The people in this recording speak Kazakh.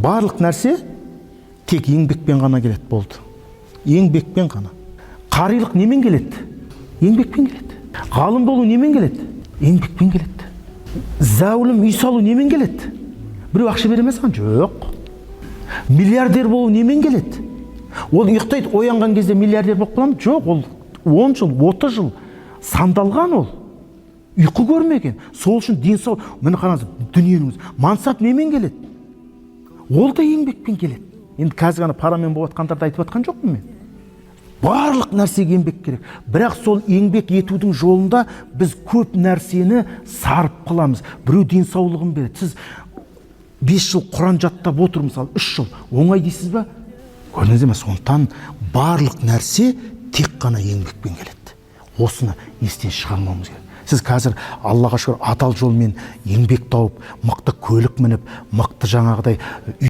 барлық нәрсе тек еңбекпен ғана келеді, болды. Еңбекпен ғана. Қарилық немен келеді? Еңбекпен келеді. Ғалым болу немен келеді? Еңбекпен келеді. Зәулім үй салу немен келеді? Біреу ақша бере саған? Жоқ. Миллиардер болу немен келеді? Ол ұйықтайды, оянған кезде миллиардер болып қаламын? Жоқ, ол 10 жыл, 30 жыл сандалған ол. Ұйқы көрмеген. Сол үшін денсаулық, міне қараңыз, дүниенің мансап немен келеді? Ол да еңбекпен келеді. Енді қазір ғана парамен болып жатқандарды айтып жатқан жоқпын мен. Барлық нәрсеге еңбек керек. Бірақ сол еңбек етудің жолында біз көп нәрсені сарып қыламыз. Біреу денсаулығын береді. Сіз 5 жыл Құран жаттап отыр, мысалы 3 жыл. Оңай дейсіз ба? Көрдіңіз бе? Сондықтан барлық нәрсе тек қана еңбекпен келеді. Осыны естен шығармауымыз керек. Сіз қазір Аллаға шүкір адал жолмен еңбек тауып, мықты көлік мініп, мықты жаңағыдай